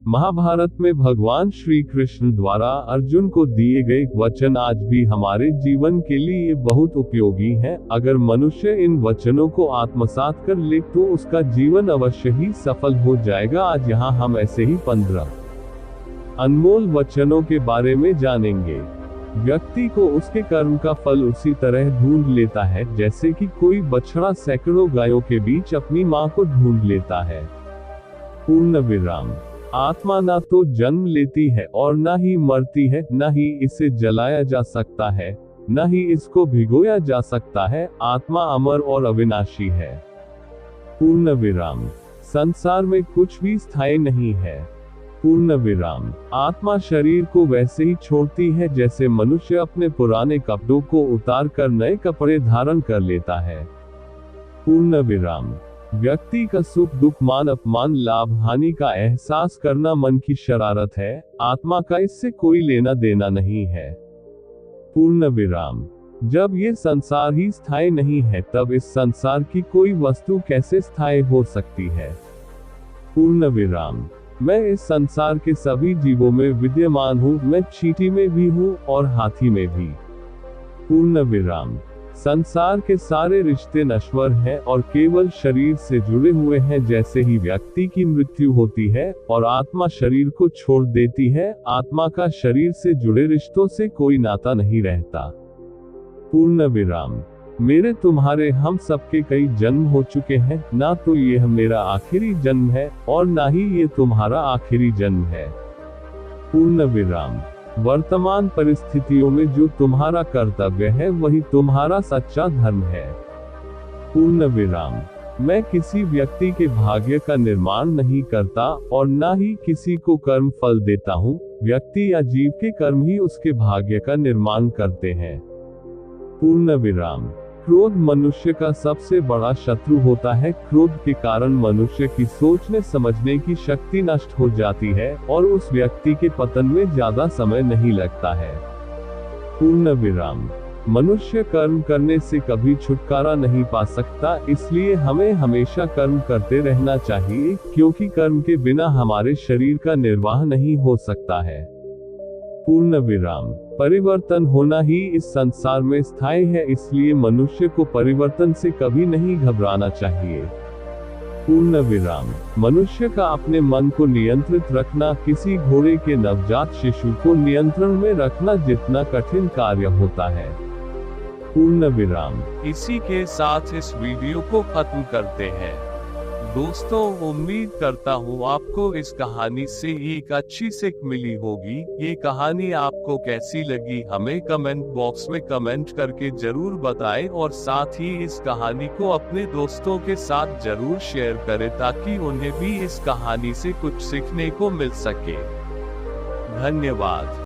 महाभारत में भगवान श्री कृष्ण द्वारा अर्जुन को दिए गए वचन आज भी हमारे जीवन के लिए बहुत उपयोगी हैं। अगर मनुष्य इन वचनों को आत्मसात कर ले तो उसका जीवन अवश्य ही सफल हो जाएगा। आज यहाँ हम ऐसे ही 15 अनमोल वचनों के बारे में जानेंगे। व्यक्ति को उसके कर्म का फल उसी तरह ढूंढ लेता है जैसे कि कोई बछड़ा सैकड़ों गायों के बीच अपनी मां को ढूंढ लेता है। पूर्ण विराम। आत्मा ना तो जन्म लेती है और ना ही मरती है, ना ही इसे जलाया जा सकता है, ना ही इसको भिगोया जा सकता है। आत्मा अमर और अविनाशी है। पूर्ण विराम। संसार में कुछ भी स्थायी नहीं है। पूर्ण विराम। आत्मा शरीर को वैसे ही छोड़ती है जैसे मनुष्य अपने पुराने कपड़ों को उतार कर नए कपड़े धारण कर लेता है। पूर्ण विराम। व्यक्ति का सुख दुख मान अपमान लाभ हानि का एहसास करना मन की शरारत है। आत्मा का इससे कोई लेना देना नहीं है। पूर्ण विराम। जब ये संसार ही स्थायी नहीं है तब इस संसार की कोई वस्तु कैसे स्थायी हो सकती है। पूर्ण विराम। मैं इस संसार के सभी जीवों में विद्यमान हूँ, मैं चींटी में भी हूँ और हाथी में भी। पूर्ण विराम। संसार के सारे रिश्ते नश्वर हैं और केवल शरीर से जुड़े हुए हैं। जैसे ही व्यक्ति की मृत्यु होती है और आत्मा शरीर को छोड़ देती है, आत्मा का शरीर से जुड़े रिश्तों से कोई नाता नहीं रहता। पूर्ण विराम। मेरे तुम्हारे हम सबके कई जन्म हो चुके हैं, ना तो यह मेरा आखिरी जन्म है और ना ही ये तुम्हारा आखिरी जन्म है। पूर्ण विराम। वर्तमान परिस्थितियों में जो तुम्हारा कर्तव्य है वही तुम्हारा सच्चा धर्म है। पूर्ण विराम। मैं किसी व्यक्ति के भाग्य का निर्माण नहीं करता और ना ही किसी को कर्म फल देता हूँ। व्यक्ति या जीव के कर्म ही उसके भाग्य का निर्माण करते हैं। पूर्ण विराम। क्रोध मनुष्य का सबसे बड़ा शत्रु होता है। क्रोध के कारण मनुष्य की सोचने समझने की शक्ति नष्ट हो जाती है और उस व्यक्ति के पतन में ज्यादा समय नहीं लगता है। पूर्ण विराम। मनुष्य कर्म करने से कभी छुटकारा नहीं पा सकता, इसलिए हमें हमेशा कर्म करते रहना चाहिए, क्योंकि कर्म के बिना हमारे शरीर का निर्वाह नहीं हो सकता है। पूर्ण विराम। परिवर्तन होना ही इस संसार में स्थायी है, इसलिए मनुष्य को परिवर्तन से कभी नहीं घबराना चाहिए। पूर्ण विराम। मनुष्य का अपने मन को नियंत्रित रखना किसी घोड़े के नवजात शिशु को नियंत्रण में रखना जितना कठिन कार्य होता है। पूर्ण विराम। इसी के साथ इस वीडियो को खत्म करते हैं। दोस्तों, उम्मीद करता हूँ आपको इस कहानी से एक अच्छी सीख मिली होगी। ये कहानी आपको कैसी लगी हमें कमेंट बॉक्स में कमेंट करके जरूर बताएं और साथ ही इस कहानी को अपने दोस्तों के साथ जरूर शेयर करें ताकि उन्हें भी इस कहानी से कुछ सीखने को मिल सके। धन्यवाद।